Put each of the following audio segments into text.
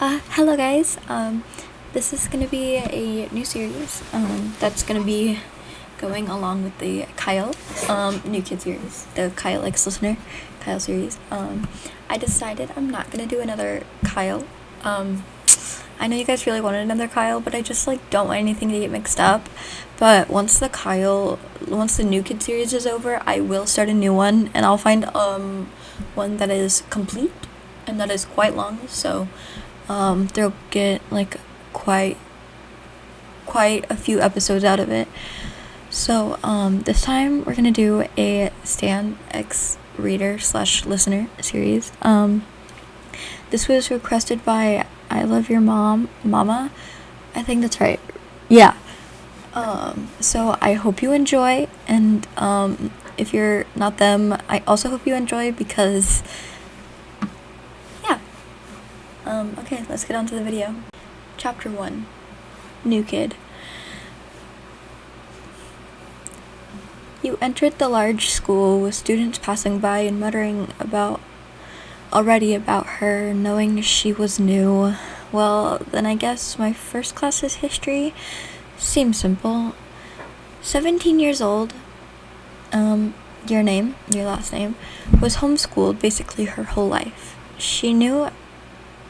Hello guys. This is gonna be a new series. That's gonna be going along with the Kyle, new kid series, the Kyle X Listener, Kyle series. I decided I'm not gonna do another Kyle. I know you guys really wanted another Kyle, but I just don't want anything to get mixed up. But once the new kid series is over, I will start a new one, and I'll find one that is complete and that is quite long. So they'll get quite a few episodes out of it. So this time we're gonna do a Stan X Reader / Listener series. This was requested by I Love Your Mama. I think that's right. Yeah. So I hope you enjoy, and if you're not them, I also hope you enjoy because okay, let's get on to the video. Chapter 1. New Kid. You entered the large school with students passing by and muttering about her, knowing she was new. Well, then I guess my first class is history. Seems simple. 17 years old. Your last name, was homeschooled basically her whole life. She knew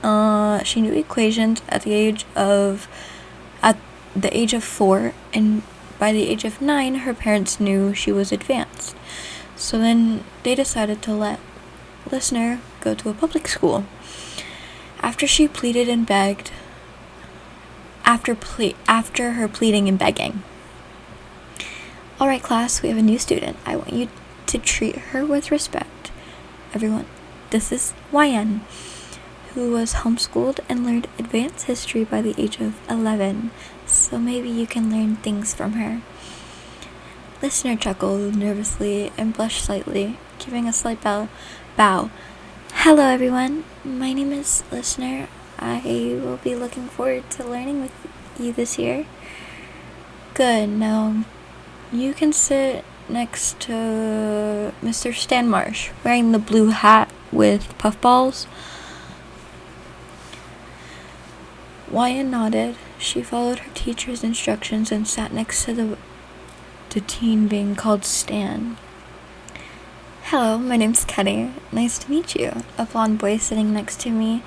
equations at the age of 4, and by the age of 9 her parents knew she was advanced. So then they decided to let Listener go to a public school. After she pleaded and begged, after her pleading and begging. All right, class, we have a new student. I want you to treat her with respect. Everyone, this is YN, who was homeschooled and learned advanced history by the age of 11, so maybe you can learn things from her. Listener chuckled nervously and blushed slightly, giving a slight bow. Hello everyone, my name is Listener. I will be looking forward to learning with you this year. Good, now you can sit next to Mr. Stan Marsh, wearing the blue hat with puffballs. Wyan nodded. She followed her teacher's instructions and sat next to the teen being called Stan. Hello, my name's Kenny. Nice to meet you. A blonde boy sitting next to me.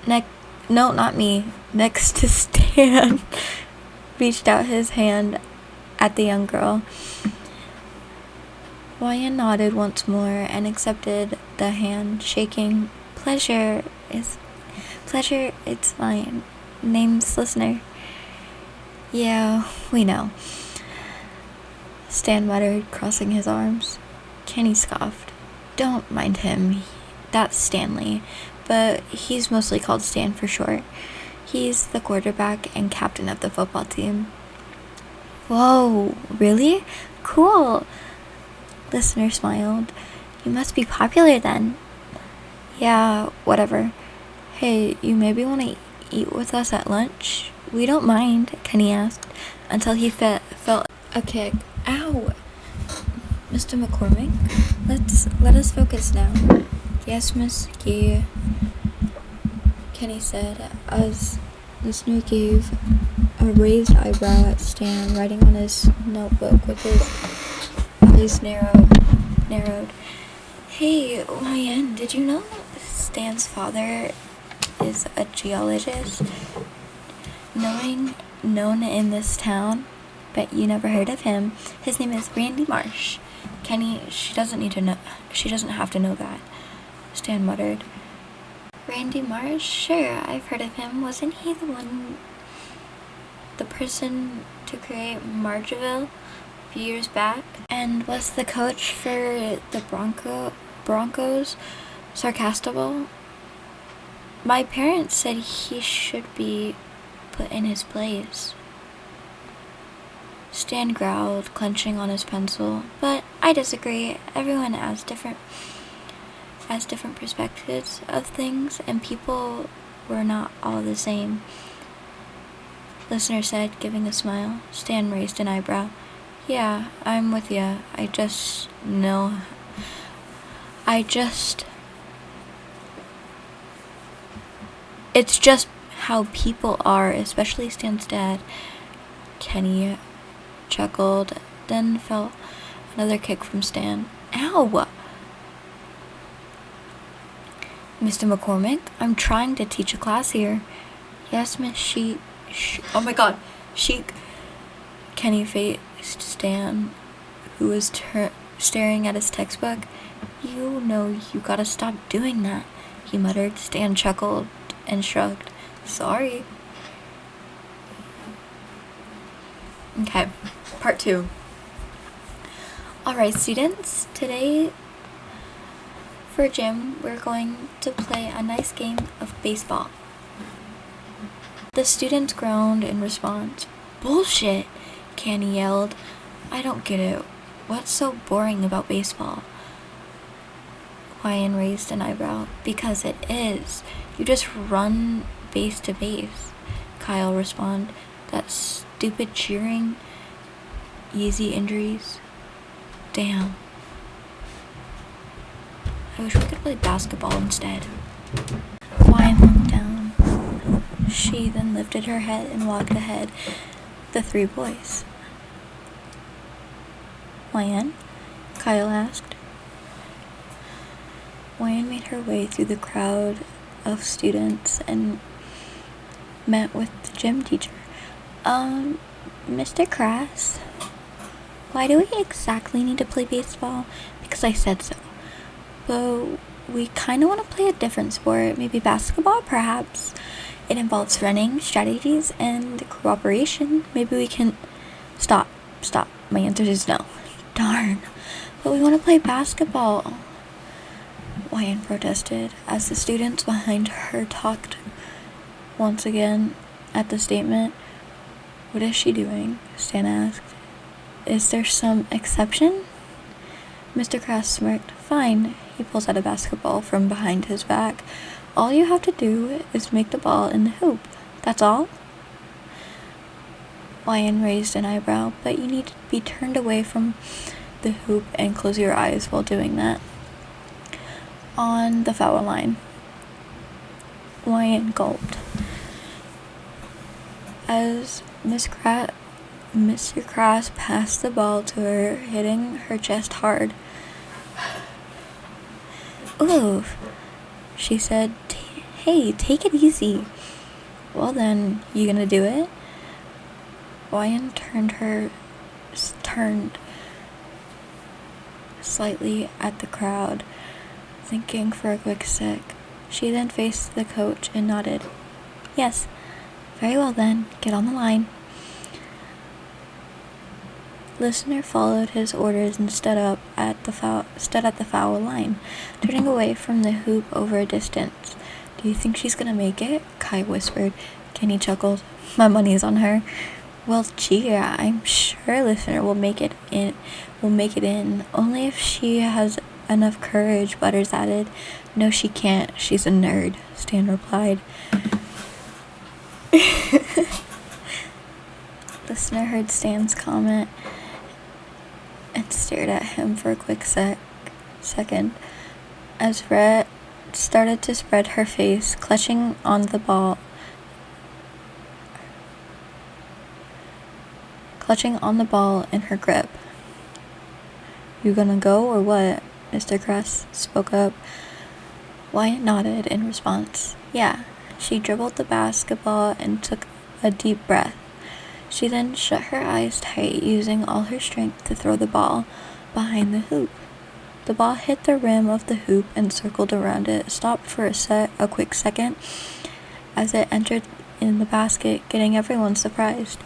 No, not me. Next to Stan. Reached out his hand at the young girl. Wyan nodded once more and accepted the hand, shaking. Pleasure, it's mine. Name's Listener. Yeah, we know. Stan muttered, crossing his arms. Kenny scoffed. Don't mind him. That's Stanley, but he's mostly called Stan for short. He's the quarterback and captain of the football team. Whoa, really? Cool. Listener smiled. You must be popular then. Yeah, whatever. Hey, you maybe want to eat with us at lunch? We don't mind, Kenny asked, until he felt a kick. Ow! Mr. McCormick, let us focus now. Yes, Miss Gee, Kenny said, as Listener gave a raised eyebrow at Stan, writing on his notebook with his eyes narrowed. Hey, Ryan, did you know Stan's father is a geologist? Known in this town, but you never heard of him. His name is Randy Marsh. Kenny, she doesn't have to know that, Stan muttered. Randy Marsh? Sure, I've heard of him. Wasn't he the person to create Margeville a few years back? And was the coach for the Broncos sarcastable? My parents said he should be put in his place. Stan growled, clenching on his pencil. But I disagree. Everyone has different perspectives of things, and people were not all the same. Listener said, giving a smile. Stan raised an eyebrow. Yeah, I'm with ya. I just It's just how people are, especially Stan's dad. Kenny chuckled, then felt another kick from Stan. Ow! Mr. McCormick, I'm trying to teach a class here. Yes, Miss oh my god, Sheik. Kenny faced Stan, who was staring at his textbook. You know you gotta stop doing that, he muttered. Stan chuckled and shrugged. Sorry. Okay, part 2. Alright, students, today for gym, we're going to play a nice game of baseball. The students groaned in response. Bullshit, Kenny yelled. I don't get it. What's so boring about baseball? Ryan raised an eyebrow. Because it is. You just run base to base, Kyle responded. That stupid cheering. Easy injuries. Damn. I wish we could play basketball instead. Ryan looked down. She then lifted her head and walked ahead the 3 boys. Ryan? Kyle asked. Ryan made her way through the crowd of students and met with the gym teacher. Mr. Crass, why do we exactly need to play baseball? Because I said so. But we kind of want to play a different sport, maybe basketball, perhaps. It involves running, strategies, and cooperation. Maybe we can... Stop. My answer is no. Darn. But we want to play basketball. Ryan protested as the students behind her talked once again at the statement. What is she doing? Stan asked. Is there some exception? Mr. Crass smirked. Fine. He pulls out a basketball from behind his back. All you have to do is make the ball in the hoop. That's all? Ryan raised an eyebrow, but you need to be turned away from the hoop and close your eyes while doing that. On the foul line. Ryan gulped. As Mr. Crass passed the ball to her, hitting her chest hard. Oof, she said. Hey, take it easy. Well then, you gonna do it? Ryan turned slightly at the crowd, thinking for a quick sec. She then faced the coach and nodded. Yes. Very well then, get on the line. Listener followed his orders and stood at the foul line, turning away from the hoop over a distance. Do you think she's gonna make it? Kai whispered. Kenny chuckled. My money's on her. Well, gee, I'm sure Listener will make it in. Only if she has enough courage, Butters added. No, she can't. She's a nerd, Stan replied. Listener heard Stan's comment and stared at him for a quick second as Rhett started to spread her face, clutching on the ball in her grip. You gonna go or what? Mr. Kress spoke up. Wyatt nodded in response. Yeah. She dribbled the basketball and took a deep breath. She then shut her eyes tight, using all her strength to throw the ball behind the hoop. The ball hit the rim of the hoop and circled around it, stopped for a quick second as it entered in the basket, getting everyone surprised.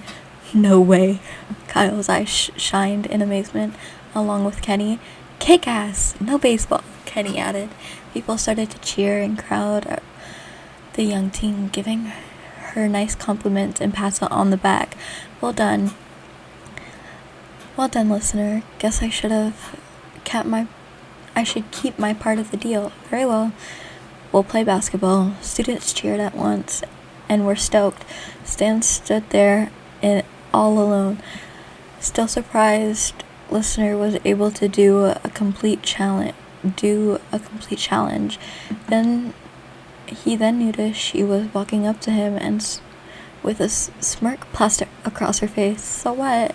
No way. Kyle's eyes shined in amazement, along with Kenny. Kick ass! No baseball, Kenny added. People started to cheer and crowd the young teen, giving her nice compliments and pats on the back. Well done, listener. Guess I should keep my part of the deal. Very well. We'll play basketball. Students cheered at once and were stoked. Stan stood there all alone. Still surprised, Listener was able to do a complete challenge. Then He then noticed she was walking up to him and with a smirk plastered across her face. So what?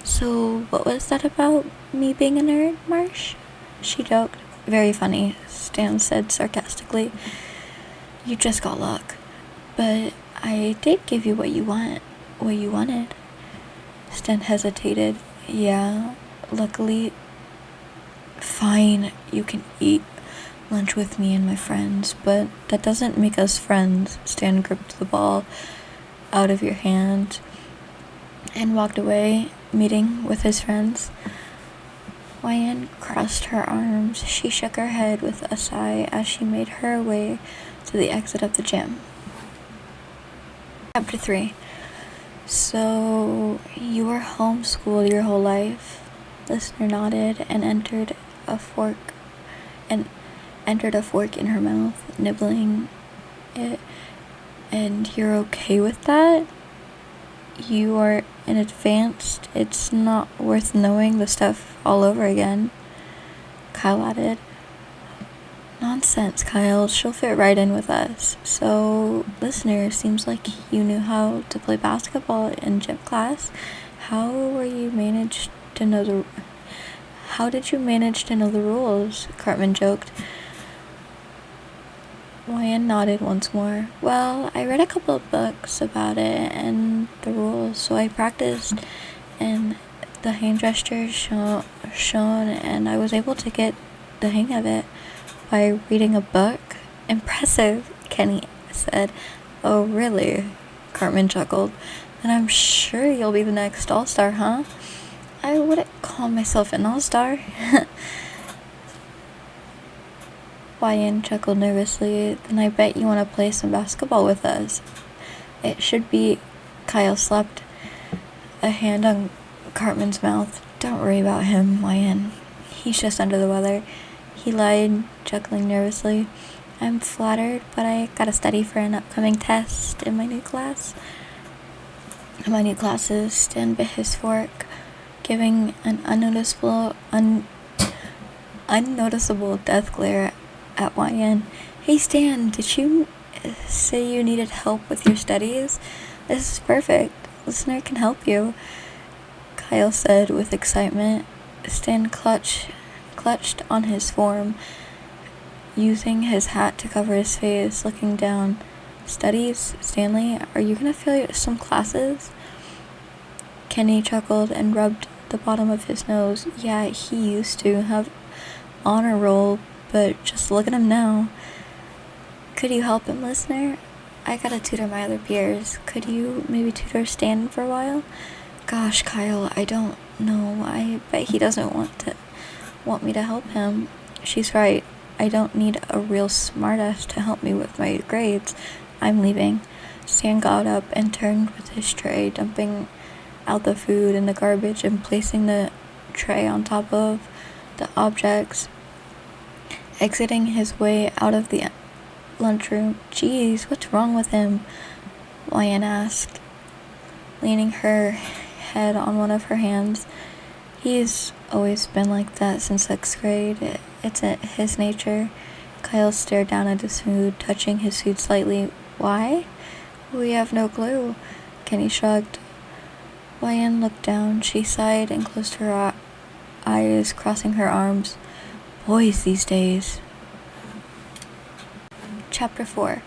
So what was that about me being a nerd, Marsh? She joked. Very funny, Stan said sarcastically. You just got luck. But I did give you what you wanted. Stan hesitated. Yeah, luckily. Fine, you can eat lunch with me and my friends, but that doesn't make us friends. Stan gripped the ball out of your hand and walked away, meeting with his friends. Wyan crossed her arms. She shook her head with a sigh as she made her way to the exit of the gym. Chapter 3. So, you were homeschooled your whole life? Listener nodded and entered a fork in her mouth, nibbling it. And you're okay with that? You are in advanced. It's not worth knowing the stuff all over again, Kyle added. Nonsense, Kyle. She'll fit right in with us. So, listener, seems like you knew how to play basketball in gym class. How did you manage to know the rules? Cartman joked. Wyan nodded once more. Well, I read a couple of books about it and the rules, so I practiced and the hand gestures shown, and I was able to get the hang of it by reading a book. Impressive, Kenny said. Oh, really? Cartman chuckled. Then I'm sure you'll be the next all-star, huh? I wouldn't call myself an all-star. Wyan chuckled nervously. Then I bet you want to play some basketball with us. It should be. Kyle slapped a hand on Cartman's mouth. Don't worry about him, Wyan. He's just under the weather. He lied, chuckling nervously. I'm flattered, but I gotta study for an upcoming test in my new class. My new classes. Stan bit his fork, giving an unnoticeable death glare at Wyan. Hey Stan, did you say you needed help with your studies? This is perfect. Listener can help you, Kyle said with excitement. Stan clutched on his form, using his hat to cover his face, looking down. Studies? Stanley, are you gonna fail some classes? Kenny chuckled and rubbed the bottom of his nose. Yeah, he used to have honor roll, but just look at him now. Could you help him, listener? I gotta tutor my other peers. Could you maybe tutor Stan for a while? Gosh, Kyle, I don't know. I bet he doesn't want me to help him. She's right. I don't need a real smartass to help me with my grades. I'm leaving. Stan got up and turned with his tray, dumping out the food in the garbage and placing the tray on top of the objects, exiting his way out of the lunchroom. Geez, what's wrong with him? Wyan asked, leaning her head on one of her hands. He's always been like that since 6th grade. It's his nature. Kyle stared down at his food, touching his food slightly. Why? We have no clue. Kenny shrugged. Wyan looked down. She sighed and closed her eyes, crossing her arms. Boys these days. Chapter 4.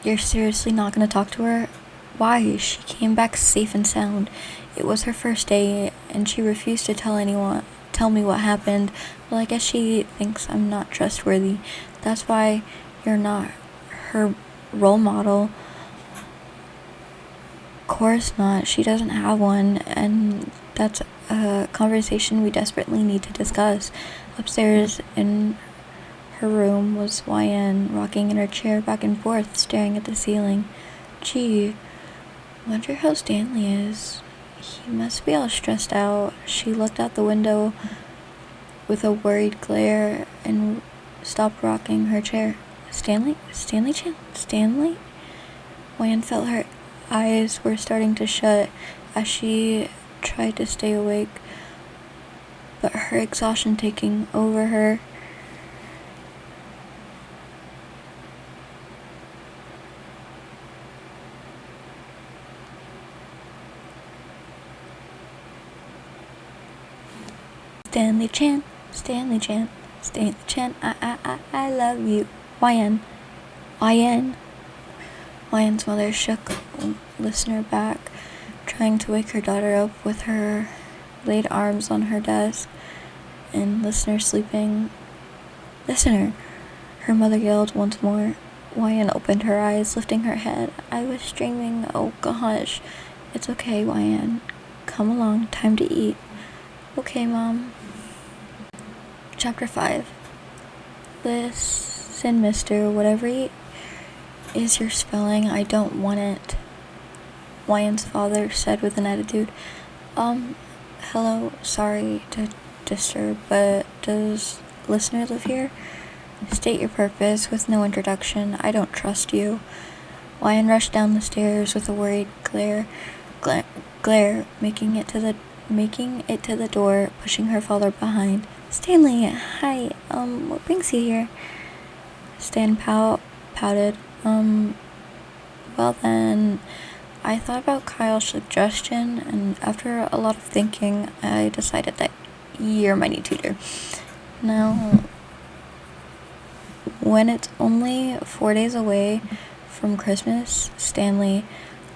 You're seriously not going to talk to her? Why? She came back safe and sound. It was her first day, and she refused to tell me what happened. Well, I guess she thinks I'm not trustworthy. That's why you're not her role model. Course not. She doesn't have one, and that's a conversation we desperately need to discuss. Upstairs in her room was Wyan, rocking in her chair back and forth, staring at the ceiling. Gee, wonder how Stanley is. He must be all stressed out. She looked out the window with a worried glare and stopped rocking her chair. Stanley? Stanley? Wyan felt her eyes were starting to shut as she tried to stay awake, but her exhaustion taking over her. Stanley Chan, Stanley Chan, Stanley Chan, I love you. YN. YN's mother shook listener back, trying to wake her daughter up with her laid arms on her desk, and listener sleeping. Listener, her mother yelled once more. YN opened her eyes, lifting her head. I was dreaming. Oh gosh. It's okay, YN. Come along, time to eat. Okay, Mom. Chapter 5. Listen, mister, whatever is your spelling, I don't want it. YN's father said with an attitude. Hello, sorry to disturb, but does listener live here? State your purpose with no introduction. I don't trust you. YN rushed down the stairs with a worried glare, making it to the door, pushing her father behind. Stanley, hi. What brings you here? Stan pouted. Well then, I thought about Kyle's suggestion, and after a lot of thinking, I decided that you're my new tutor. Now, when it's only 4 days away from Christmas, Stanley,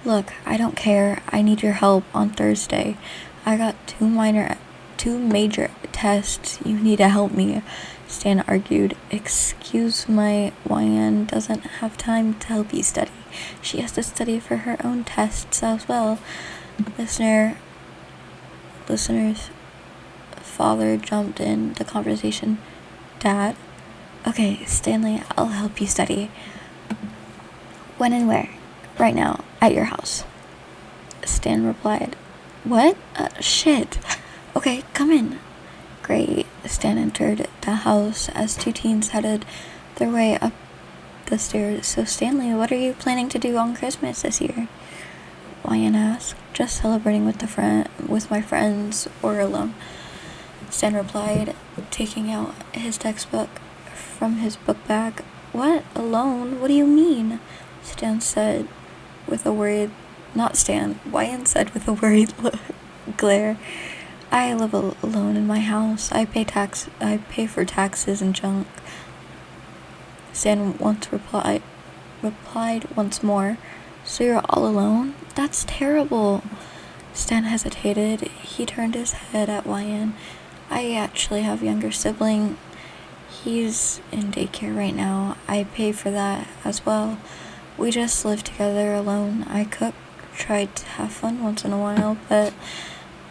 look, I don't care. I need your help on Thursday. I got two major tests. You need to help me, Stan argued. Excuse my YN doesn't have time to help you study. She has to study for her own tests as well. Listener's father jumped in the conversation. Dad? Okay, Stanley, I'll help you study. When and where? Right now, at your house. Stan replied. What? Shit. Okay, come in. Great. Stan entered the house as two teens headed their way up the stairs. So, Stanley, what are you planning to do on Christmas this year? YN asked. Just celebrating with my friends or alone. Stan replied, taking out his textbook from his book bag. What? Alone? What do you mean? Stan said with a worried... Not Stan. YN said with a worried glare. I live alone in my house. I pay for taxes and junk. Stan replied once more. So you're all alone? That's terrible. Stan hesitated. He turned his head at YN. I actually have a younger sibling. He's in daycare right now. I pay for that as well. We just live together alone. I cook, try to have fun once in a while, but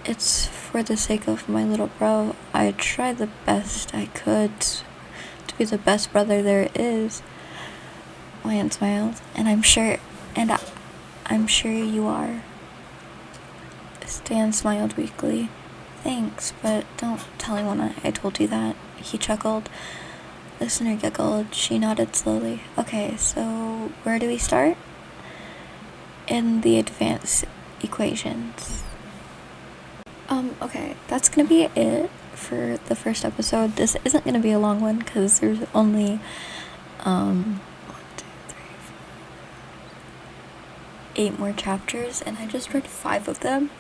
it's for the sake of my little bro. I tried the best I could to be the best brother there is. YN smiled, and I'm sure you are. Stan smiled weakly. Thanks, but don't tell anyone I told you that. He chuckled. Listener giggled. She nodded slowly. Okay, so where do we start? In the advanced equations. Okay, that's gonna be it for the first episode. This isn't gonna be a long one because there's only 8 more chapters, and I just read 5 of them.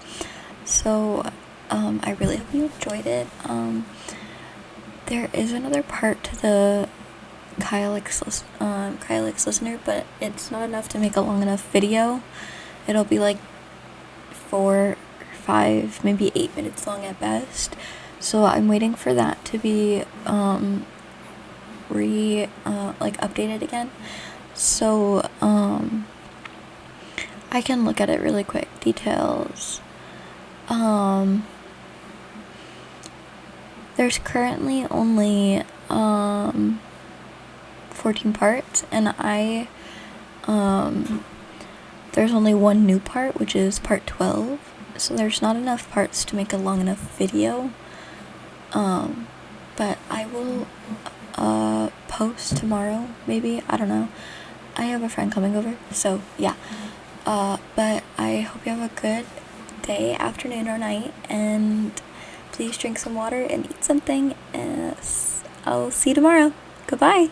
So I really hope you enjoyed it. There is another part to the Kyle X listener, but it's not enough to make a long enough video. It'll be like 4, 5, maybe 8 minutes long at best. So I'm waiting for that to be updated again. So I can look at it really quick. Details. There's currently only 14 parts, and there's only one new part, which is part 12. So there's not enough parts to make a long enough video. But I will post tomorrow, maybe. I don't know. I have a friend coming over, so yeah. But I hope you have a good day, afternoon, or night, and please drink some water and eat something. I'll see you tomorrow. Goodbye.